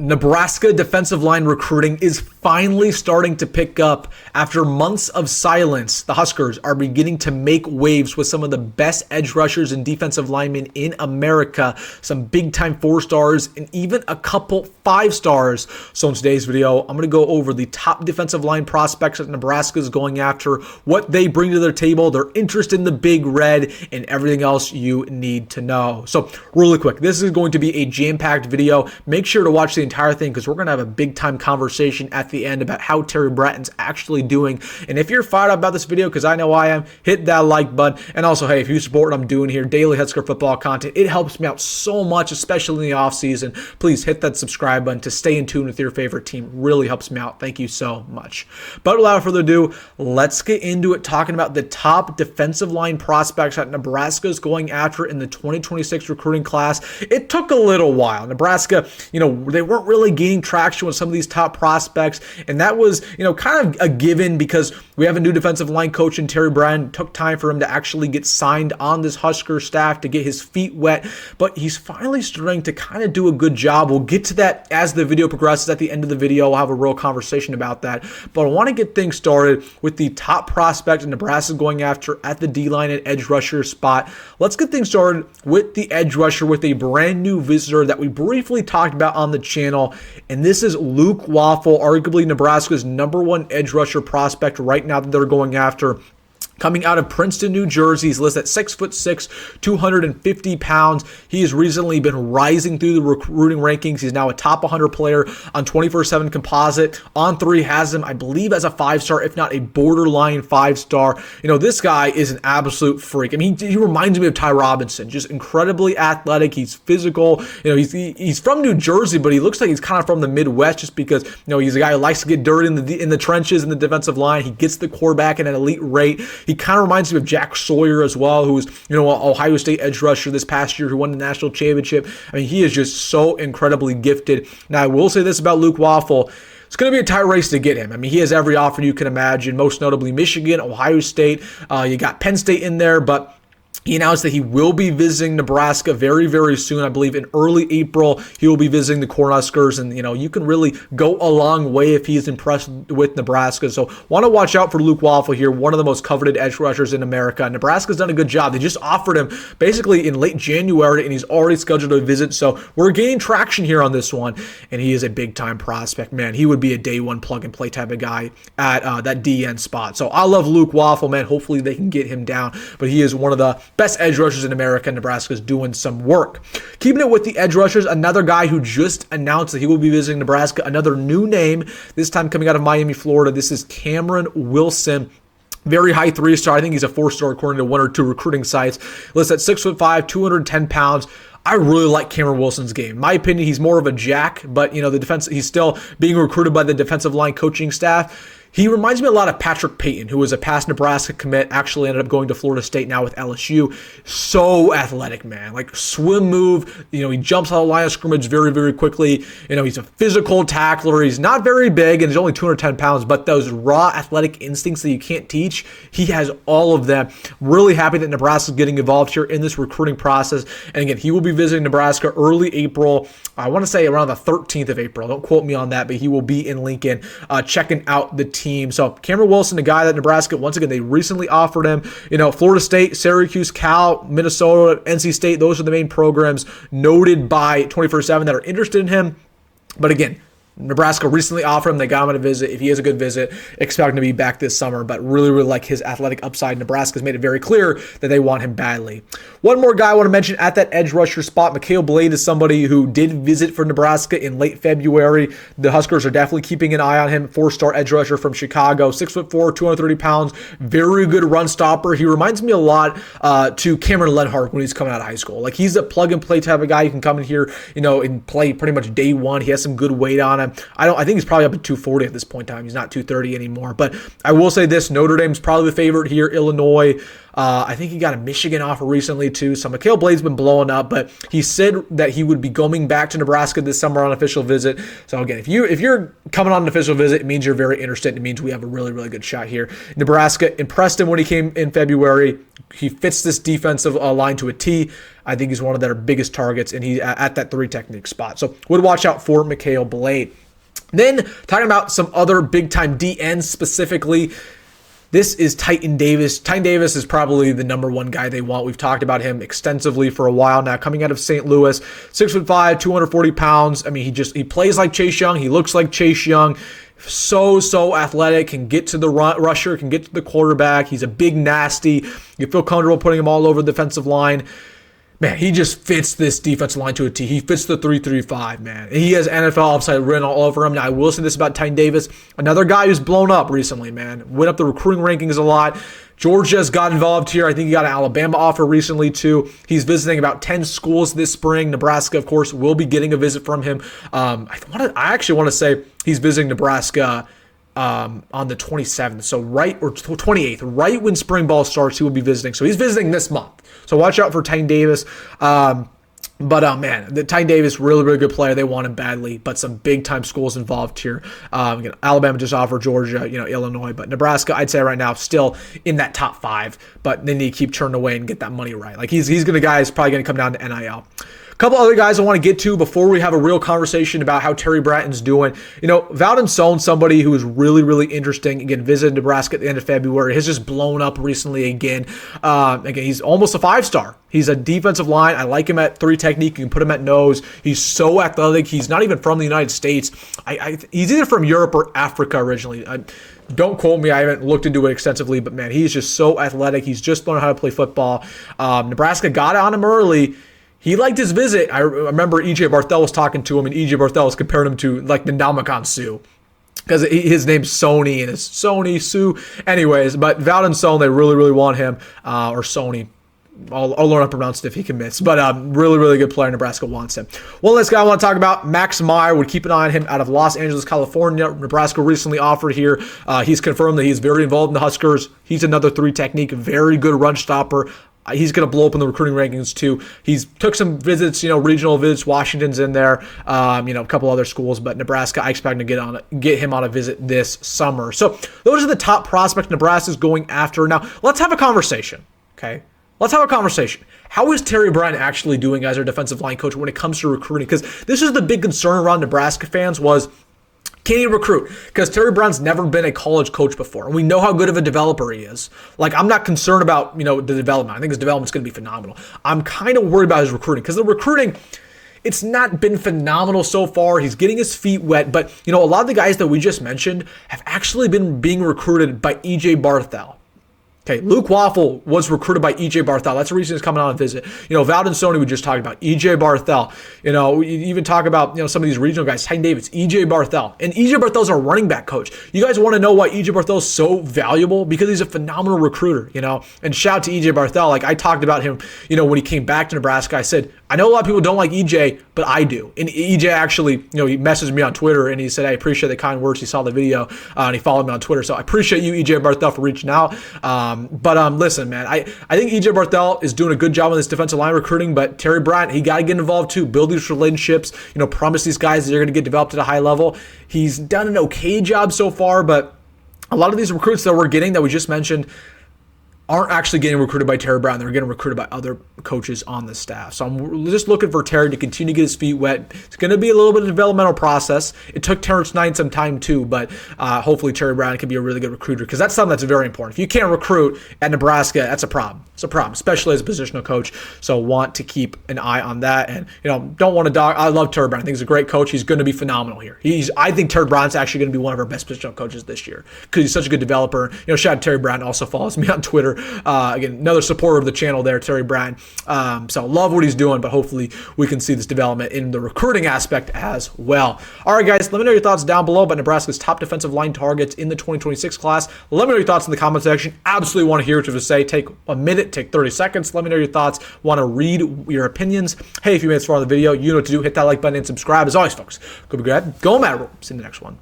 Nebraska defensive line recruiting is finally starting to pick up. After months of silence, the Huskers are beginning to make waves with some of the best edge rushers and defensive linemen in America, some big-time 4-stars, and even a couple 5-stars. So in today's video, I'm going to go over the top defensive line prospects that Nebraska is going after, what they bring to their table, their interest in the Big Red, and everything else you need to know. So really quick, this is going to be a jam-packed video. Make sure to watch the entire thing because we're going to have a big time conversation at the end about how Terry Bratton's actually doing. And if you're fired up about this video, because I know I am, hit that like button. And also, hey, if you support what I'm doing here, daily Husker football content, it helps me out so much, especially in the offseason. Please hit that subscribe button to stay in tune with your favorite team. Really helps me out. Thank you so much. But without further ado, let's get into it, talking about the top defensive line prospects that Nebraska is going after in the 2026 recruiting class. It took a little while. Nebraska, they weren't really gaining traction with some of these top prospects, and that was, kind of a given because we have a new defensive line coach in Terry Bratton. It took time for him to actually get signed on this Husker staff to get his feet wet, but he's finally starting to kind of do a good job. We'll get to that as the video progresses. At the end of the video, we'll have a real conversation about that, but I want to get things started with the top prospect Nebraska is going after at the D-line and edge rusher spot. Let's get things started with the edge rusher with a brand new visitor that we briefly talked about on the channel, and this is Luke Waffle, arguably Nebraska's #1 edge rusher prospect right now that they're going after. Coming out of Princeton, New Jersey, he's listed at 6'6", 250 pounds. He has recently been rising through the recruiting rankings. He's now a top 100 player on 24/7 Composite. On3 has him, I believe, as a 5-star, if not a borderline 5-star. This guy is an absolute freak. I mean, he reminds me of Ty Robinson, just incredibly athletic. He's physical. He's from New Jersey, but he looks like he's kind of from the Midwest, just because he's a guy who likes to get dirty in the trenches in the defensive line. He gets the quarterback at an elite rate. He kind of reminds me of Jack Sawyer as well, who was, an Ohio State edge rusher this past year who won the national championship. I mean, he is just so incredibly gifted. Now, I will say this about Luke Waffle. It's going to be a tight race to get him. I mean, he has every offer you can imagine, most notably Michigan, Ohio State. You got Penn State in there, but he announced that he will be visiting Nebraska very, very soon. I believe in early April, he will be visiting the Cornhuskers. And, you can really go a long way if he's impressed with Nebraska. So want to watch out for Luke Waffle here, one of the most coveted edge rushers in America. Nebraska's done a good job. They just offered him basically in late January, and he's already scheduled a visit. So we're gaining traction here on this one. And he is a big-time prospect. Man, he would be a day-one plug-and-play type of guy at that DN spot. So I love Luke Waffle, man. Hopefully they can get him down. But he is one of the best edge rushers in America. Nebraska's doing some work. Keeping it with the edge rushers, another guy who just announced that he will be visiting Nebraska, another new name, this time coming out of Miami, Florida. This is Cameron Wilson. Very high 3-star. I think he's a 4-star according to one or two recruiting sites. Listed at 6'5", 210 pounds. I really like Cameron Wilson's game. In my opinion, he's more of a jack, but the defense, he's still being recruited by the defensive line coaching staff. He reminds me a lot of Patrick Payton, who was a past Nebraska commit, actually ended up going to Florida State now with LSU. So athletic, man. Like swim move. He jumps out of the line of scrimmage very, very quickly. He's a physical tackler. He's not very big, and he's only 210 pounds, but those raw athletic instincts that you can't teach, he has all of them. Really happy that Nebraska is getting involved here in this recruiting process. And again, he will be visiting Nebraska early April. I want to say around the 13th of April. Don't quote me on that, but he will be in Lincoln checking out the team. So Cameron Wilson, a guy that Nebraska, once again, they recently offered him, Florida State, Syracuse, Cal, Minnesota, NC State. Those are the main programs noted by 24/7 that are interested in him. But again, Nebraska recently offered him. They got him on a visit. If he has a good visit, expect him to be back this summer. But really, really like his athletic upside. Nebraska's made it very clear that they want him badly. One more guy I want to mention at that edge rusher spot, Mikhail Blade, is somebody who did visit for Nebraska in late February. The Huskers are definitely keeping an eye on him. 4-star edge rusher from Chicago, 6'4", 230 pounds. Very good run stopper. He reminds me a lot to Cameron Lenhart when he's coming out of high school. Like he's a plug and play type of guy. You can come in here, and play pretty much day one. He has some good weight on him. I think he's probably up at 240 at this point in time. He's not 230 anymore. But I will say this, Notre Dame's probably the favorite here. Illinois, I think he got a Michigan offer recently too. So Mikhail Blade's been blowing up, but he said that he would be going back to Nebraska this summer on an official visit. So again, if you're coming on an official visit, it means you're very interested. It means we have a really, really good shot here. Nebraska impressed him when he came in February. He fits this defensive line to a T. I think he's one of their biggest targets, and he's at that 3 technique spot. So would watch out for Mikhail Blade. Then talking about some other big-time DNs specifically, this is Titan Davis. Titan Davis is probably the number one guy they want. We've talked about him extensively for a while now. Coming out of St. Louis, 6'5", 240 pounds. I mean, he plays like Chase Young. He looks like Chase Young. So athletic, can get to the rusher, can get to the quarterback. He's a big nasty. You feel comfortable putting him all over the defensive line. Man, he just fits this defensive line to a T. He fits the 3-3-5, man. He has NFL upside written all over him. Now, I will say this about Titan Davis. Another guy who's blown up recently, man. Went up the recruiting rankings a lot. Georgia's got involved here. I think he got an Alabama offer recently, too. He's visiting about 10 schools this spring. Nebraska, of course, will be getting a visit from him. I actually want to say he's visiting Nebraska on the 27th, so or 28th, right when spring ball starts, he will be visiting. So he's visiting this month. So watch out for Titan Davis. Man, the Titan Davis, really, really good player. They want him badly, but some big-time schools involved here. Again, Alabama just offered Georgia, Illinois, but Nebraska, I'd say right now, still in that top 5, but they need to keep turning away and get that money right. Like, he's going to guy is probably going to come down to NIL. Couple other guys I want to get to before we have a real conversation about how Terry Bratton's doing. Valdon Sohn, somebody who is really, really interesting. Again, visited Nebraska at the end of February. Has just blown up recently again. Again, he's almost a 5-star. He's a defensive line. I like him at 3 technique. You can put him at nose. He's so athletic. He's not even from the United States. He's either from Europe or Africa originally. Don't quote me. I haven't looked into it extensively, but man, he's just so athletic. He's just learned how to play football. Nebraska got on him early. He liked his visit. I remember E.J. Barthel was talking to him, and E.J. Barthel was comparing him to like the Ndamukong Suh, because his name's Sony and it's Sony Sue. Anyways, but Valdon Sohn, they really, really want him, or Sony. I'll learn how to pronounce it if he commits. But really, really good player. Nebraska wants him. One last guy I want to talk about, Max Meyer. Would keep an eye on him out of Los Angeles, California. Nebraska recently offered here. He's confirmed that he's very involved in the Huskers. He's another 3 technique, very good run stopper. He's going to blow up in the recruiting rankings too. He's took some visits, regional visits. Washington's in there, a couple other schools, but Nebraska, I expect to get him on a visit this summer. So those are the top prospects Nebraska's going after. Now let's have a conversation, okay? Let's have a conversation. How is Terry Bratton actually doing as our defensive line coach when it comes to recruiting? Because this is the big concern around Nebraska fans was, can he recruit? Because Terry Bratton's never been a college coach before. And we know how good of a developer he is. Like, I'm not concerned about, the development. I think his development's going to be phenomenal. I'm kind of worried about his recruiting. Because the recruiting, it's not been phenomenal so far. He's getting his feet wet. But, a lot of the guys that we just mentioned have actually been being recruited by E.J. Barthel. Okay, Luke Waffle was recruited by E.J. Barthel. That's the reason he's coming on a visit. Valdon Sony we just talked about. E.J. Barthel. We even talk about, some of these regional guys. Titan Davis, E.J. Barthel. And E.J. Barthel's our running back coach. You guys want to know why E.J. Barthel's so valuable? Because he's a phenomenal recruiter, And shout out to E.J. Barthel. Like, I talked about him, when he came back to Nebraska. I said, I know a lot of people don't like E.J., but I do. And E.J. actually, he messaged me on Twitter, and he said, I appreciate the kind words. He saw the video, and he followed me on Twitter. So I appreciate you, E.J. Barthel, for reaching out. But listen, man, I think E.J. Barthel is doing a good job on this defensive line recruiting, but Terry Bratton, he got to get involved too, build these relationships, promise these guys that they're going to get developed at a high level. He's done an okay job so far, but a lot of these recruits that we're getting that we just mentioned aren't actually getting recruited by Terry Bratton. They're getting recruited by other coaches on the staff. So I'm just looking for Terry to continue to get his feet wet. It's going to be a little bit of a developmental process. It took Terrence Knight some time too, but hopefully Terry Bratton can be a really good recruiter, because that's something that's very important. If you can't recruit at Nebraska, that's a problem. It's a problem, especially as a positional coach. So want to keep an eye on that. And, don't want to dog. I love Terry Bratton. I think he's a great coach. He's going to be phenomenal here. I think Terry Bratton's actually going to be one of our best positional coaches this year, because he's such a good developer. Shout out to Terry Bratton, also follows me on Twitter. Again, another supporter of the channel there, Terry Bratton. So love what he's doing, but hopefully we can see this development in the recruiting aspect as well. All right, guys, let me know your thoughts down below about Nebraska's top defensive line targets in the 2026 class. Let me know your thoughts in the comment section. Absolutely want to hear what you have to say. Take a minute, take 30 seconds. Let me know your thoughts. Want to read your opinions. Hey, if you made this far in the video, you know what to do. Hit that like button and subscribe. As always, folks, go be good. Go Matt. See you in the next one.